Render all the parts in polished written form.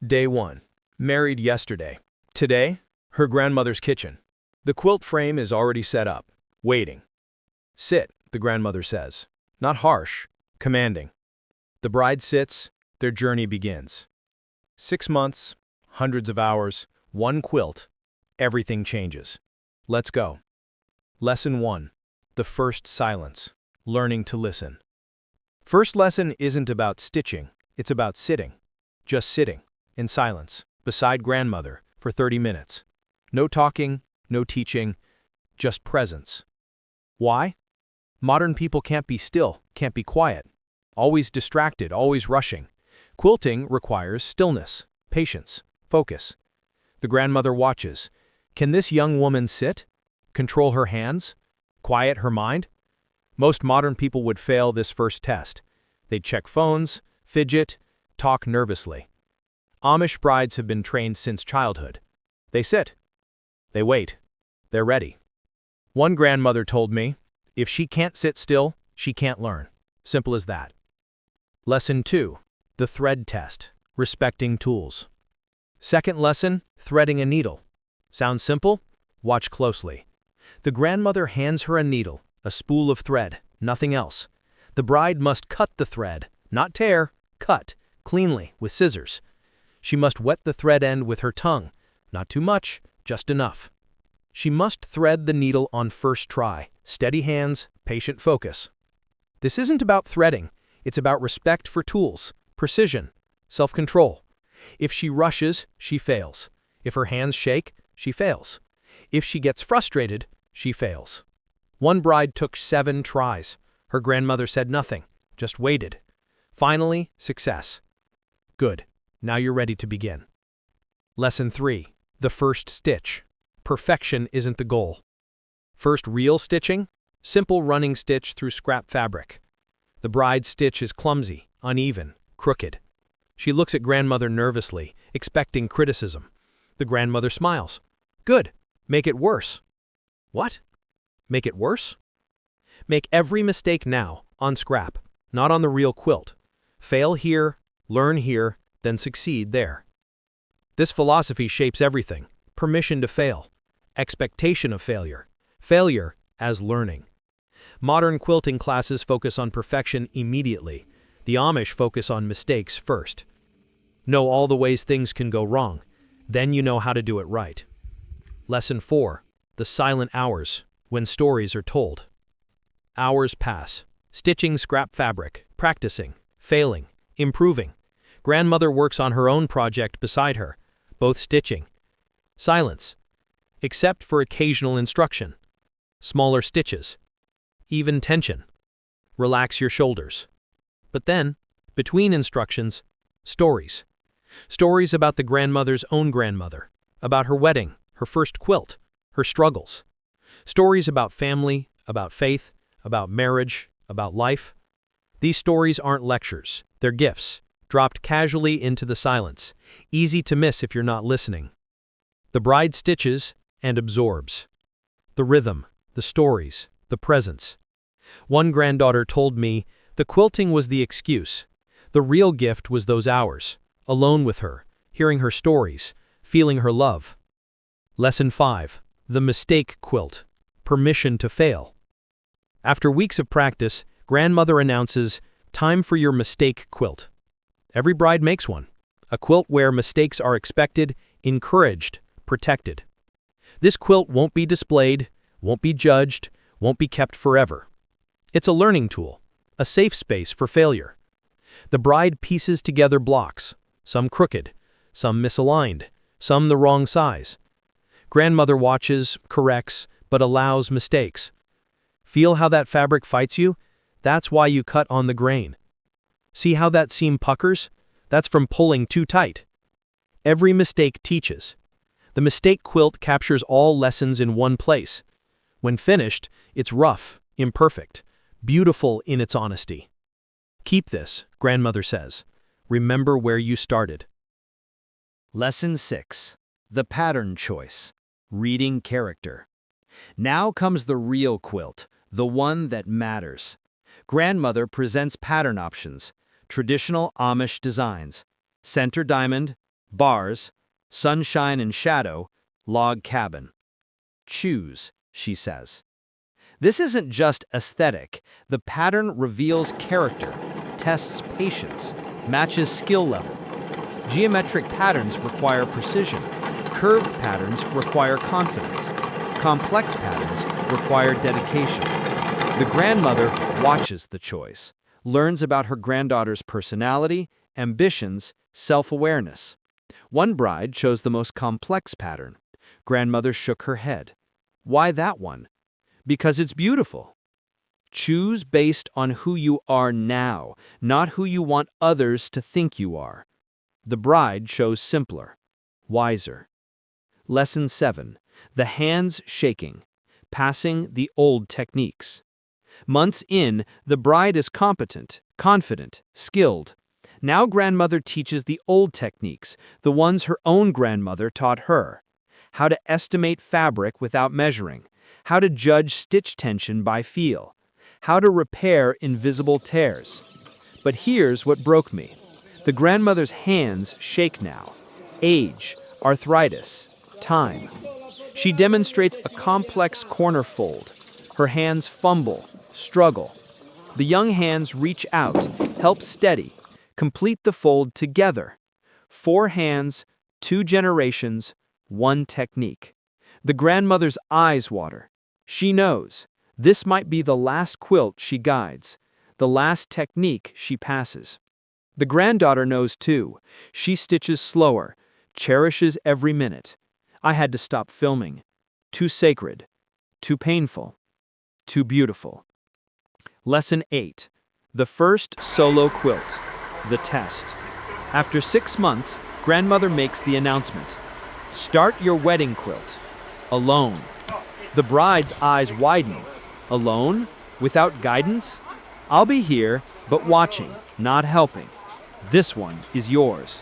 Day 1. Married yesterday. Today, her grandmother's kitchen. The quilt frame is already set up, waiting. Sit, the grandmother says. Not harsh, commanding. The bride sits, their journey begins. 6 months, hundreds of hours, one quilt, everything changes. Let's go. Lesson 1. The first silence. Learning to listen. First lesson isn't about stitching, it's about sitting. Just sitting, in silence, beside grandmother, for 30 minutes. No talking, no teaching, just presence. Why? Modern people can't be still, can't be quiet. Always distracted, always rushing. Quilting requires stillness, patience, focus. The grandmother watches. Can this young woman sit? Control her hands? Quiet her mind? Most modern people would fail this first test. They'd check phones, fidget, talk nervously. Amish brides have been trained since childhood. They sit. They wait. They're ready. One grandmother told me, if she can't sit still, she can't learn. Simple as that. Lesson 2. The thread test. Respecting tools. Second lesson, threading a needle. Sounds simple? Watch closely. The grandmother hands her a needle, a spool of thread, nothing else. The bride must cut the thread, not tear, cut, cleanly, with scissors. She must wet the thread end with her tongue, not too much, just enough. She must thread the needle on first try, steady hands, patient focus. This isn't about threading, it's about respect for tools, precision, self-control. If she rushes, she fails. If her hands shake, she fails. If she gets frustrated, she fails. One bride took 7 tries. Her grandmother said nothing, just waited. Finally, success. Good. Now you're ready to begin. Lesson 3. The first stitch. Perfection isn't the goal. First real stitching? Simple running stitch through scrap fabric. The bride's stitch is clumsy, uneven, crooked. She looks at grandmother nervously, expecting criticism. The grandmother smiles. Good. Make it worse. What? Make it worse? Make every mistake now, on scrap, not on the real quilt. Fail here, learn here, then succeed there. This philosophy shapes everything. Permission to fail. Expectation of failure. Failure as learning. Modern quilting classes focus on perfection immediately. The Amish focus on mistakes first. Know all the ways things can go wrong. Then you know how to do it right. Lesson 4. The silent hours, when stories are told. Hours pass. Stitching scrap fabric, practicing, failing, improving. Grandmother works on her own project beside her, both stitching. Silence. Except for occasional instruction. Smaller stitches. Even tension. Relax your shoulders. But then, between instructions, stories. Stories about the grandmother's own grandmother, about her wedding, her first quilt, her struggles. Stories about family, about faith, about marriage, about life. These stories aren't lectures, they're gifts, dropped casually into the silence, easy to miss if you're not listening. The bride stitches and absorbs. The rhythm, the stories, the presence. One granddaughter told me, the quilting was the excuse. The real gift was those hours, alone with her, hearing her stories, feeling her love. Lesson 5. The mistake quilt. Permission to fail. After weeks of practice, grandmother announces, time for your mistake quilt. Every bride makes one. A quilt where mistakes are expected, encouraged, protected. This quilt won't be displayed, won't be judged, won't be kept forever. It's a learning tool, a safe space for failure. The bride pieces together blocks, some crooked, some misaligned, some the wrong size. Grandmother watches, corrects, but allows mistakes. Feel how that fabric fights you? That's why you cut on the grain. See how that seam puckers? That's from pulling too tight. Every mistake teaches. The mistake quilt captures all lessons in one place. When finished, it's rough, imperfect, beautiful in its honesty. Keep this, grandmother says. Remember where you started. Lesson 6. The pattern choice. Reading character. Now comes the real quilt, the one that matters. Grandmother presents pattern options, traditional Amish designs, center diamond, Bars, sunshine and shadow, log cabin. Choose, she says. This isn't just aesthetic. The pattern reveals character, tests patience, matches skill level. Geometric patterns require precision. Curved patterns require confidence. Complex patterns require dedication. The grandmother watches the choice, learns about her granddaughter's personality, ambitions, self-awareness. One bride chose the most complex pattern. Grandmother shook her head. Why that one? Because it's beautiful. Choose based on who you are now, not who you want others to think you are. The bride chose simpler, wiser. Lesson 7. The hands shaking, passing the old techniques. Months in, the bride is competent, confident, skilled. Now grandmother teaches the old techniques, the ones her own grandmother taught her. How to estimate fabric without measuring. How to judge stitch tension by feel. How to repair invisible tears. But here's what broke me. The grandmother's hands shake now. Age, arthritis, time. She demonstrates a complex corner fold. Her hands fumble, struggle. The young hands reach out, help steady, complete the fold together. 4 hands, 2 generations, 1 technique. The grandmother's eyes water. She knows this might be the last quilt she guides, the last technique she passes. The granddaughter knows too. She stitches slower, cherishes every minute. I had to stop filming. Too sacred, too painful, too beautiful. Lesson 8. The first solo quilt. The test. After 6 months, grandmother makes the announcement. Start your wedding quilt. Alone. The bride's eyes widen. Alone? Without guidance? I'll be here, but watching, not helping. This one is yours.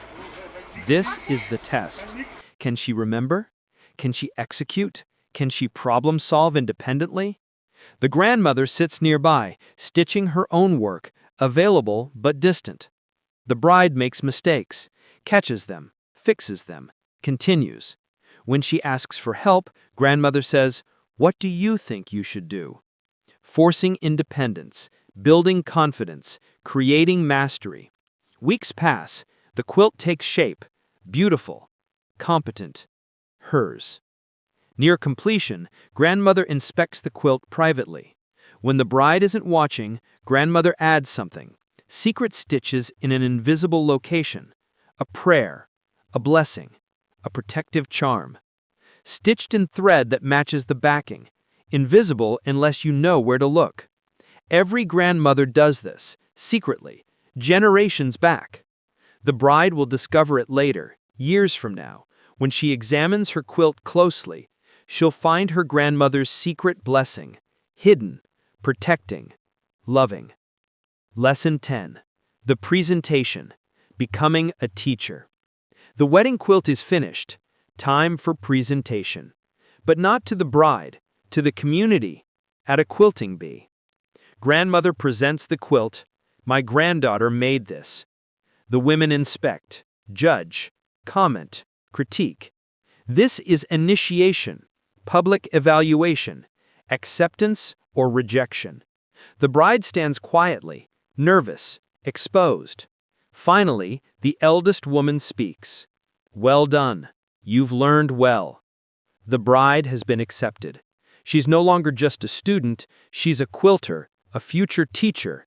This is the test. Can she remember? Can she execute? Can she problem solve independently? The grandmother sits nearby, stitching her own work, available but distant. The bride makes mistakes, catches them, fixes them, continues. When she asks for help, grandmother says, "What do you think you should do?" Forcing independence, building confidence, creating mastery. Weeks pass, the quilt takes shape, beautiful, competent, hers. Near completion, grandmother inspects the quilt privately. When the bride isn't watching, grandmother adds something. Secret stitches in an invisible location. A prayer, a blessing, a protective charm. Stitched in thread that matches the backing. Invisible unless you know where to look. Every grandmother does this, secretly, generations back. The bride will discover it later, years from now. When she examines her quilt closely, she'll find her grandmother's secret blessing, hidden, protecting, loving. Lesson 10. The presentation. Becoming a teacher. The wedding quilt is finished. Time for presentation. But not to the bride, to the community, at a quilting bee. Grandmother presents the quilt. My granddaughter made this. The women inspect, judge, comment, critique. This is initiation, public evaluation, acceptance or rejection. The bride stands quietly, nervous, exposed. Finally, the eldest woman speaks. Well done. You've learned well. The bride has been accepted. She's no longer just a student, she's a quilter, a future teacher.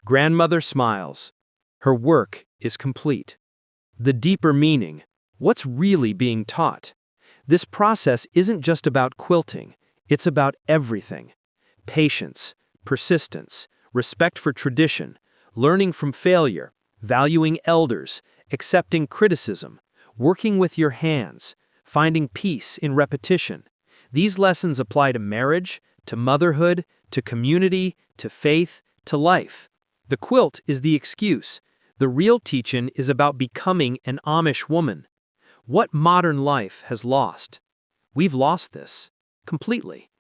Grandmother smiles. Her work is complete. The deeper meaning, what's really being taught? This process isn't just about quilting, it's about everything. Patience, persistence, respect for tradition, learning from failure, valuing elders, accepting criticism, working with your hands, finding peace in repetition. These lessons apply to marriage, to motherhood, to community, to faith, to life. The quilt is the excuse. The real teaching is about becoming an Amish woman. What modern life has lost? We've lost this. Completely.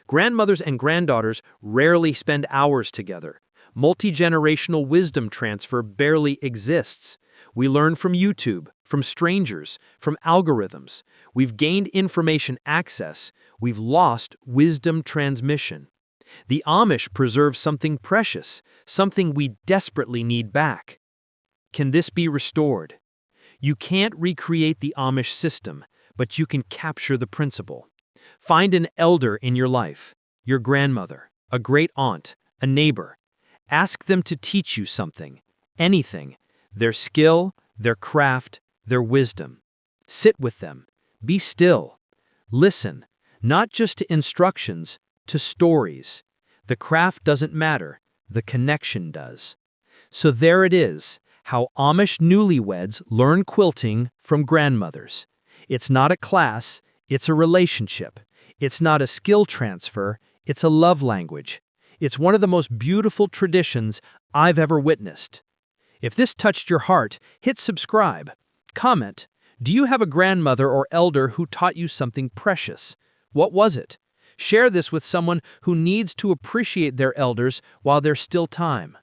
Grandmothers and granddaughters rarely spend hours together. Multi-generational wisdom transfer barely exists. We learn from YouTube, from strangers, from algorithms. We've gained information access. We've lost wisdom transmission. The Amish preserve something precious, something we desperately need back. Can this be restored? You can't recreate the Amish system, but you can capture the principle. Find an elder in your life, your grandmother, a great aunt, a neighbor. Ask them to teach you something, anything, their skill, their craft, their wisdom. Sit with them. Be still. Listen, not just to instructions, to stories. The craft doesn't matter, the connection does. So there it is, how Amish newlyweds learn quilting from grandmothers. It's not a class, it's a relationship. It's not a skill transfer, it's a love language. It's one of the most beautiful traditions I've ever witnessed. If this touched your heart, hit subscribe. Comment, do you have a grandmother or elder who taught you something precious? What was it? Share this with someone who needs to appreciate their elders while there's still time.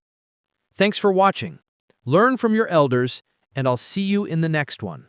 Thanks for watching. Learn from your elders, and I'll see you in the next one.